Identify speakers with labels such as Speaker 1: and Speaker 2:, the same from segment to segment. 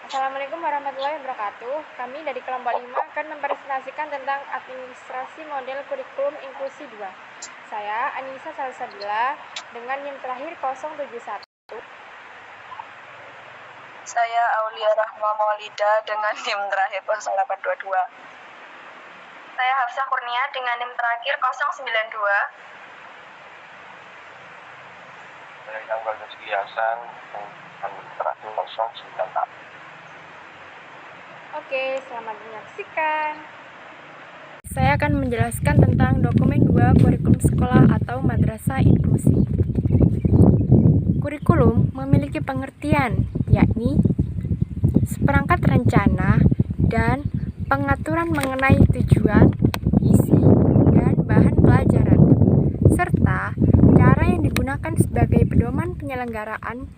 Speaker 1: Assalamualaikum warahmatullahi wabarakatuh. Kami dari kelompok 5 akan mempresentasikan tentang administrasi model kurikulum inklusi 2. Saya Anissa Salsabila dengan NIM terakhir 071.
Speaker 2: Saya Aulia Rahma Maulida dengan NIM terakhir 0822.
Speaker 3: Saya Hafsah Kurnia dengan NIM terakhir 092.
Speaker 4: Saya Anggal Rizky Hasan dengan NIM terakhir 094.
Speaker 1: Oke, selamat menyaksikan. Saya akan menjelaskan tentang dokumen 2 kurikulum sekolah atau madrasah inklusi. Kurikulum memiliki pengertian, yakni seperangkat rencana dan pengaturan mengenai tujuan, isi, dan bahan pelajaran, serta cara yang digunakan sebagai pedoman penyelenggaraan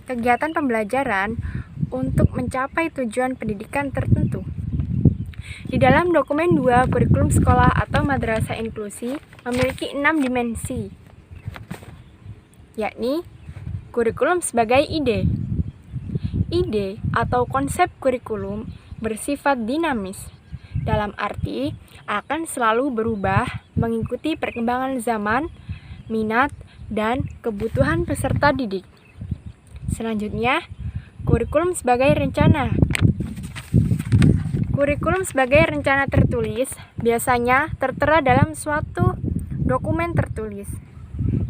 Speaker 1: kegiatan pembelajaran untuk mencapai tujuan pendidikan tertentu. Di dalam dokumen 2 kurikulum sekolah atau madrasah inklusi memiliki 6 dimensi, yakni kurikulum sebagai ide. Ide atau konsep kurikulum bersifat dinamis, dalam arti akan selalu berubah mengikuti perkembangan zaman, minat, dan kebutuhan peserta didik. Selanjutnya, kurikulum sebagai rencana. Kurikulum sebagai rencana tertulis biasanya tertera dalam suatu dokumen tertulis.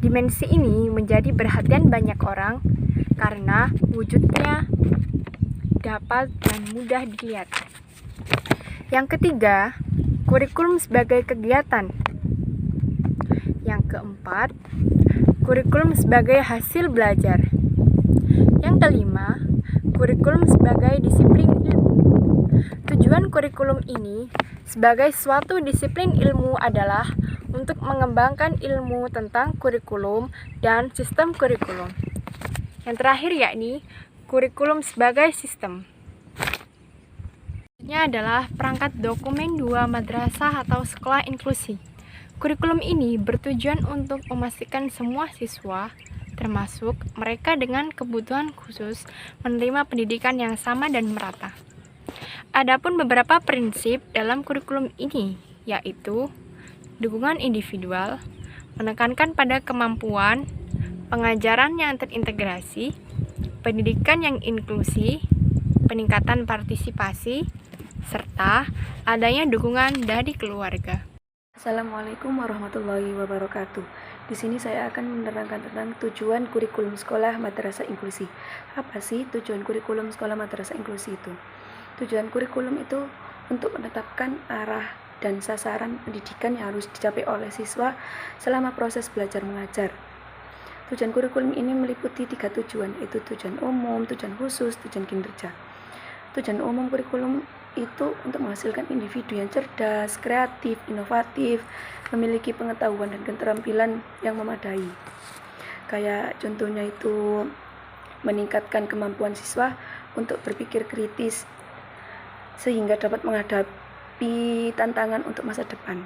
Speaker 1: Dimensi ini menjadi perhatian banyak orang karena wujudnya dapat dan mudah dilihat. Yang ketiga, kurikulum sebagai kegiatan. Yang keempat, kurikulum sebagai hasil belajar. Yang kelima, kurikulum sebagai disiplin ilmu. Tujuan kurikulum ini sebagai suatu disiplin ilmu adalah untuk mengembangkan ilmu tentang kurikulum dan sistem kurikulum. Yang terakhir yakni kurikulum sebagai sistem. Selanjutnya adalah perangkat dokumen 2 madrasah atau sekolah inklusi. Kurikulum ini bertujuan untuk memastikan semua siswa, termasuk mereka dengan kebutuhan khusus, menerima pendidikan yang sama dan merata. Adapun beberapa prinsip dalam kurikulum ini, yaitu dukungan individual, menekankan pada kemampuan, pengajaran yang terintegrasi, pendidikan yang inklusi, peningkatan partisipasi, serta adanya dukungan dari keluarga.
Speaker 5: Assalamualaikum warahmatullahi wabarakatuh. Di sini saya akan menerangkan tentang tujuan kurikulum sekolah madrasah inklusi. Apa sih tujuan kurikulum sekolah madrasah inklusi itu? Tujuan kurikulum itu untuk menetapkan arah dan sasaran pendidikan yang harus dicapai oleh siswa selama proses belajar mengajar. Tujuan kurikulum ini meliputi 3 tujuan, yaitu tujuan umum, tujuan khusus, tujuan kinerja. Tujuan umum kurikulum itu untuk menghasilkan individu yang cerdas, kreatif, inovatif, memiliki pengetahuan dan keterampilan yang memadai. Kayak contohnya itu meningkatkan kemampuan siswa untuk berpikir kritis sehingga dapat menghadapi tantangan untuk masa depan.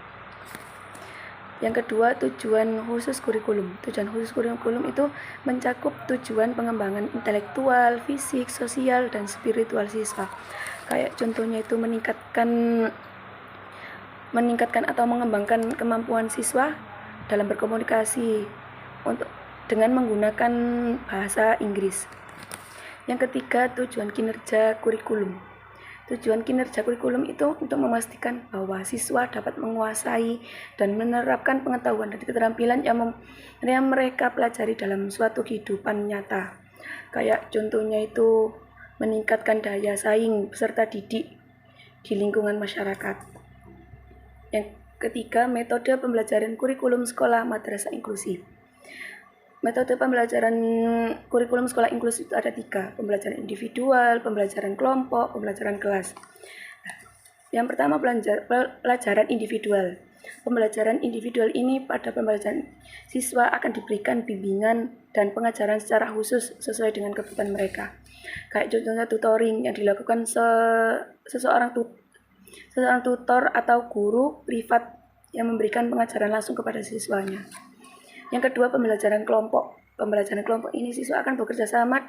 Speaker 5: Yang kedua, tujuan khusus kurikulum. Tujuan khusus kurikulum itu mencakup tujuan pengembangan intelektual, fisik, sosial, dan spiritual siswa. Kayak contohnya itu meningkatkan atau mengembangkan kemampuan siswa dalam berkomunikasi dengan menggunakan bahasa Inggris. Yang ketiga, tujuan kinerja kurikulum. Tujuan kinerja kurikulum itu untuk memastikan bahwa siswa dapat menguasai dan menerapkan pengetahuan dan keterampilan yang mereka pelajari dalam suatu kehidupan nyata. Kayak contohnya itu meningkatkan daya saing peserta didik di lingkungan masyarakat. Yang ketiga, metode pembelajaran kurikulum sekolah madrasah inklusi. Metode pembelajaran kurikulum sekolah inklusi itu ada 3, pembelajaran individual, pembelajaran kelompok, pembelajaran kelas. Yang pertama, pelajaran individual. Pembelajaran individual ini pada pembelajaran siswa akan diberikan bimbingan dan pengajaran secara khusus sesuai dengan kebutuhan mereka. Kayak contohnya tutoring yang dilakukan seseorang tutor atau guru privat yang memberikan pengajaran langsung kepada siswanya. Yang kedua, pembelajaran kelompok. pembelajaran kelompok ini siswa akan bekerja sama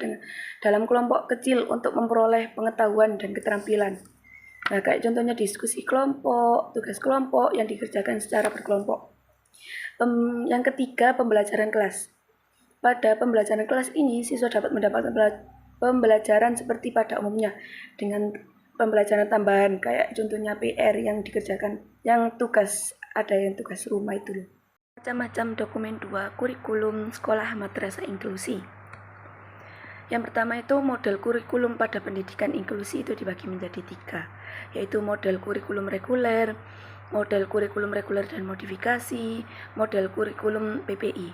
Speaker 5: dalam kelompok kecil untuk memperoleh pengetahuan dan keterampilan. Nah, kayak contohnya diskusi kelompok, tugas kelompok yang dikerjakan secara berkelompok. Yang ketiga, pembelajaran kelas. Pada pembelajaran kelas ini, siswa dapat mendapatkan pembelajaran seperti pada umumnya dengan pembelajaran tambahan kayak contohnya PR yang dikerjakan, yang tugas rumah itu loh. Macam-macam dokumen 2 kurikulum sekolah madrasah inklusi. Yang pertama itu model kurikulum pada pendidikan inklusi itu dibagi menjadi 3, yaitu model kurikulum reguler dan modifikasi, model kurikulum PPI.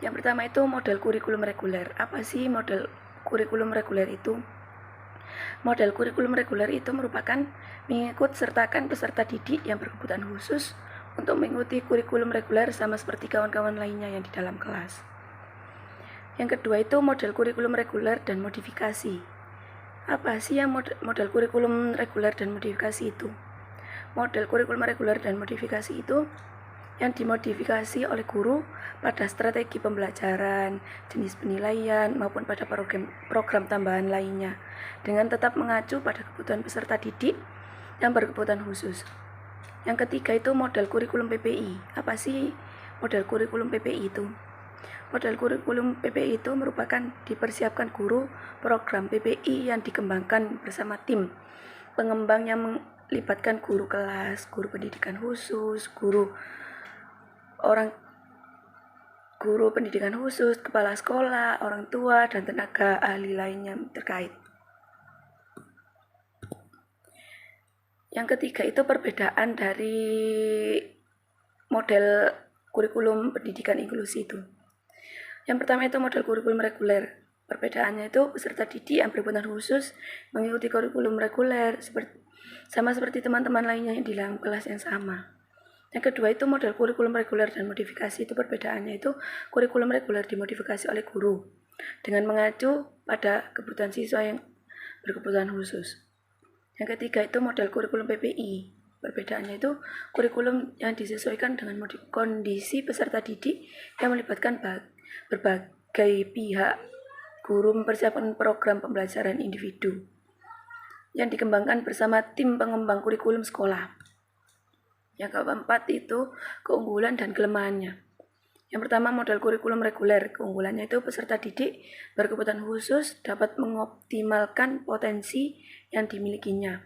Speaker 5: Yang pertama itu model kurikulum reguler. Apa sih model kurikulum reguler itu? Model kurikulum reguler itu merupakan mengikut sertakan peserta didik yang berkebutuhan khusus untuk mengikuti kurikulum reguler sama seperti kawan-kawan lainnya yang di dalam kelas. Yang kedua itu model kurikulum reguler dan modifikasi. Apa sih yang model kurikulum reguler dan modifikasi itu? Model kurikulum reguler dan modifikasi itu yang dimodifikasi oleh guru pada strategi pembelajaran, jenis penilaian, maupun pada program tambahan lainnya, dengan tetap mengacu pada kebutuhan peserta didik yang berkebutuhan khusus. Yang ketiga itu model kurikulum PPI. Apa sih model kurikulum PPI itu? Model kurikulum PPI itu merupakan dipersiapkan guru program PPI yang dikembangkan bersama tim pengembang yang melibatkan guru kelas, guru pendidikan khusus, guru pendidikan khusus, kepala sekolah, orang tua, dan tenaga ahli lainnya terkait. Yang ketiga itu perbedaan dari model kurikulum pendidikan inklusi itu. Yang pertama itu model kurikulum reguler. Perbedaannya itu peserta didik yang berkebutuhan khusus mengikuti kurikulum reguler sama seperti teman-teman lainnya yang di dalam kelas yang sama. Yang kedua itu model kurikulum reguler dan modifikasi. Itu perbedaannya itu kurikulum reguler dimodifikasi oleh guru dengan mengacu pada kebutuhan siswa yang berkebutuhan khusus. Yang ketiga itu model kurikulum PPI. Perbedaannya itu kurikulum yang disesuaikan dengan kondisi peserta didik yang melibatkan berbagai pihak. Guru mempersiapkan program pembelajaran individu yang dikembangkan bersama tim pengembang kurikulum sekolah. Yang keempat itu keunggulan dan kelemahannya. Yang pertama model kurikulum reguler. Keunggulannya itu peserta didik berkebutuhan khusus dapat mengoptimalkan potensi yang dimilikinya.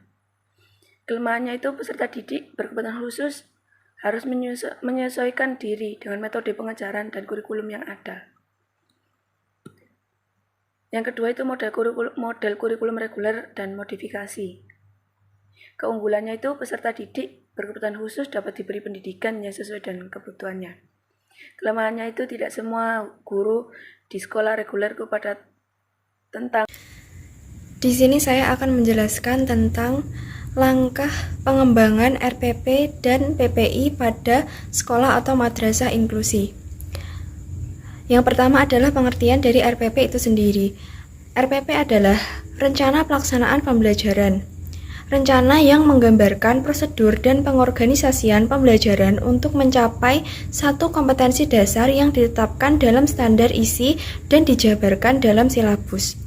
Speaker 5: Kelemahannya itu peserta didik berkebutuhan khusus harus menyesuaikan diri dengan metode pengajaran dan kurikulum yang ada. Yang kedua itu model kurikulum reguler dan modifikasi. Keunggulannya itu peserta didik berkebutuhan khusus dapat diberi pendidikan yang sesuai dengan kebutuhannya. Kelemahannya itu tidak semua guru di sekolah reguler kepada tentang.
Speaker 1: Di sini saya akan menjelaskan tentang langkah pengembangan RPP dan PPI pada sekolah atau madrasah inklusi. Yang pertama adalah pengertian dari RPP itu sendiri. RPP adalah rencana pelaksanaan pembelajaran. Rencana yang menggambarkan prosedur dan pengorganisasian pembelajaran untuk mencapai satu kompetensi dasar yang ditetapkan dalam standar isi dan dijabarkan dalam silabus.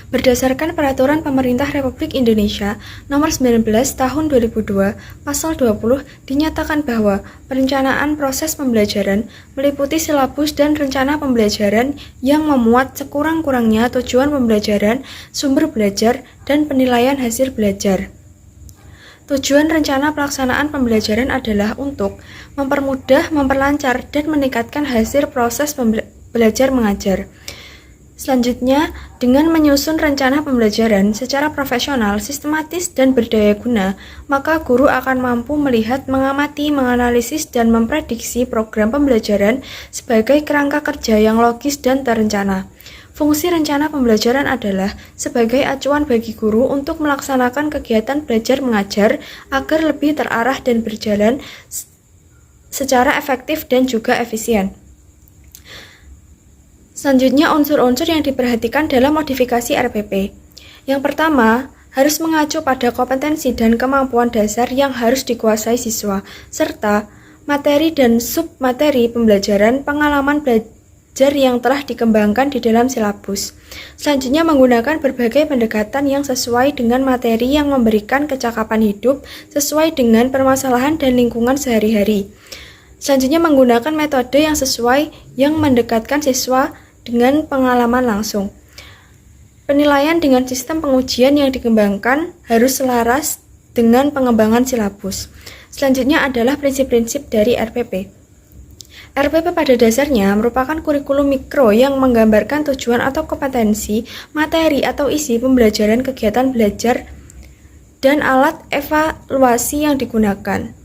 Speaker 1: Berdasarkan Peraturan Pemerintah Republik Indonesia Nomor 19 Tahun 2002, Pasal 20 dinyatakan bahwa perencanaan proses pembelajaran meliputi silabus dan rencana pembelajaran yang memuat sekurang-kurangnya tujuan pembelajaran, sumber belajar, dan penilaian hasil belajar. Tujuan rencana pelaksanaan pembelajaran adalah untuk mempermudah, memperlancar, dan meningkatkan hasil proses belajar mengajar. Selanjutnya, dengan menyusun rencana pembelajaran secara profesional, sistematis, dan berdaya guna, maka guru akan mampu melihat, mengamati, menganalisis, dan memprediksi program pembelajaran sebagai kerangka kerja yang logis dan terencana. Fungsi rencana pembelajaran adalah sebagai acuan bagi guru untuk melaksanakan kegiatan belajar mengajar agar lebih terarah dan berjalan secara efektif dan juga efisien. Selanjutnya, unsur-unsur yang diperhatikan dalam modifikasi RPP. Yang pertama, harus mengacu pada kompetensi dan kemampuan dasar yang harus dikuasai siswa, serta materi dan submateri pembelajaran, pengalaman belajar yang telah dikembangkan di dalam silabus. Selanjutnya menggunakan berbagai pendekatan yang sesuai dengan materi yang memberikan kecakapan hidup sesuai dengan permasalahan dan lingkungan sehari-hari. Selanjutnya menggunakan metode yang sesuai yang mendekatkan siswa dengan pengalaman langsung. Penilaian dengan sistem pengujian yang dikembangkan harus selaras dengan pengembangan silabus. Selanjutnya adalah prinsip-prinsip dari RPP. RPP pada dasarnya merupakan kurikulum mikro yang menggambarkan tujuan atau kompetensi, materi atau isi pembelajaran kegiatan belajar, dan alat evaluasi yang digunakan.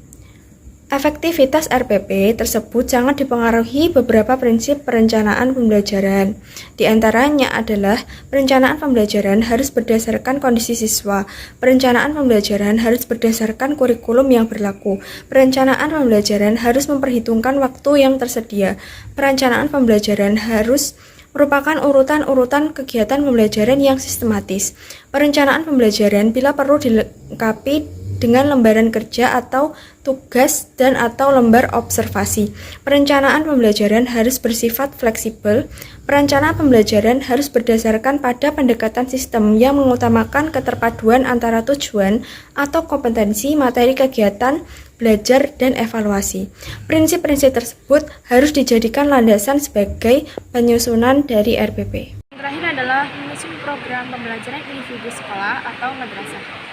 Speaker 1: Efektivitas RPP tersebut sangat dipengaruhi beberapa prinsip perencanaan pembelajaran. Di antaranya adalah perencanaan pembelajaran harus berdasarkan kondisi siswa, perencanaan pembelajaran harus berdasarkan kurikulum yang berlaku, perencanaan pembelajaran harus memperhitungkan waktu yang tersedia, perencanaan pembelajaran harus merupakan urutan-urutan kegiatan pembelajaran yang sistematis. Perencanaan pembelajaran bila perlu dilengkapi dengan lembaran kerja atau tugas dan atau lembar observasi. Perencanaan pembelajaran harus bersifat fleksibel. Perencanaan pembelajaran harus berdasarkan pada pendekatan sistem yang mengutamakan keterpaduan antara tujuan atau kompetensi, materi kegiatan, belajar, dan evaluasi. Prinsip-prinsip tersebut harus dijadikan landasan sebagai penyusunan dari RPP.
Speaker 6: Terakhir adalah menyusun program pembelajaran individu sekolah atau madrasah.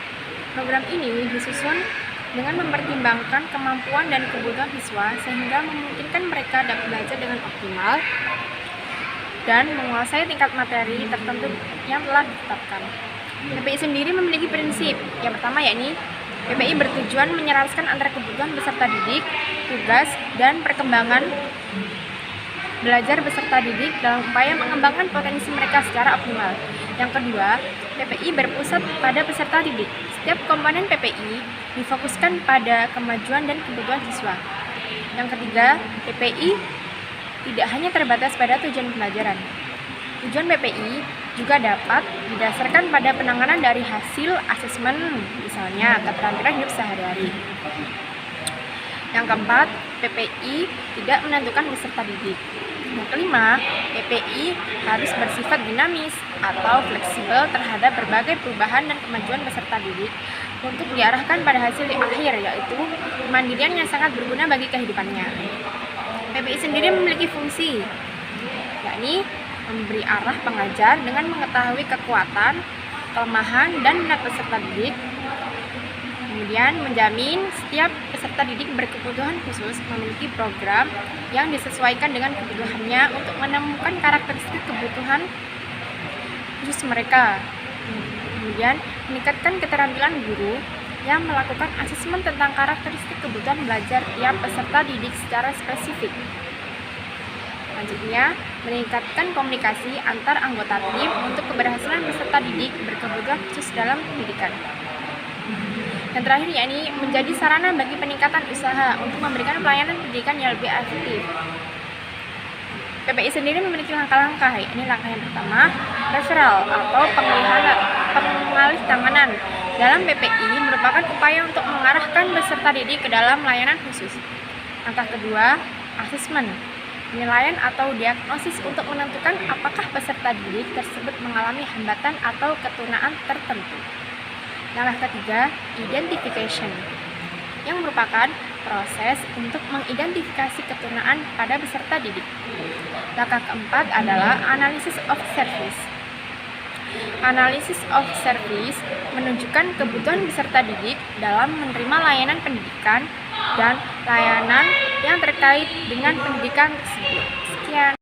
Speaker 6: Program ini disusun dengan mempertimbangkan kemampuan dan kebutuhan siswa sehingga memungkinkan mereka dapat belajar dengan optimal dan menguasai tingkat materi tertentu yang telah ditetapkan. PPI sendiri memiliki prinsip. Yang pertama yakni PPI bertujuan menyelaraskan antara kebutuhan peserta didik, tugas, dan perkembangan belajar peserta didik dalam upaya mengembangkan potensi mereka secara optimal. Yang kedua, PPI berpusat pada peserta didik. Setiap komponen PPI difokuskan pada kemajuan dan kebutuhan siswa. Yang ketiga, PPI tidak hanya terbatas pada tujuan pembelajaran. Tujuan PPI juga dapat didasarkan pada penanganan dari hasil asesmen, misalnya keterampilan hidup sehari-hari. Yang keempat, PPI tidak menentukan peserta didik. Yang kelima, PPI harus bersifat dinamis atau fleksibel terhadap berbagai perubahan dan kemajuan peserta didik untuk diarahkan pada hasil di akhir, yaitu kemandirian yang sangat berguna bagi kehidupannya. PPI sendiri memiliki fungsi, yakni memberi arah pengajar dengan mengetahui kekuatan, kelemahan, dan minat peserta didik. Kemudian menjamin setiap peserta didik berkebutuhan khusus memiliki program yang disesuaikan dengan kebutuhannya untuk menemukan karakteristik kebutuhan khusus mereka. Kemudian meningkatkan keterampilan guru yang melakukan asesmen tentang karakteristik kebutuhan belajar tiap peserta didik secara spesifik. Selanjutnya, meningkatkan komunikasi antar anggota tim untuk keberhasilan peserta didik berkebutuhan khusus dalam pendidikan. Yang terakhir yakni menjadi sarana bagi peningkatan usaha untuk memberikan pelayanan pendidikan yang lebih efektif. PPI sendiri memiliki langkah-langkah. Ini langkah yang pertama, referral atau pengalih tanganan. Dalam PPI merupakan upaya untuk mengarahkan peserta didik ke dalam layanan khusus. Langkah kedua, asesmen, penilaian atau diagnosis untuk menentukan apakah peserta didik tersebut mengalami hambatan atau ketunaan tertentu. Langkah ketiga, identification, yang merupakan proses untuk mengidentifikasi ketunaan pada peserta didik. Langkah keempat adalah analysis of service. Analysis of service menunjukkan kebutuhan peserta didik dalam menerima layanan pendidikan dan layanan yang terkait dengan pendidikan tersebut. Sekian.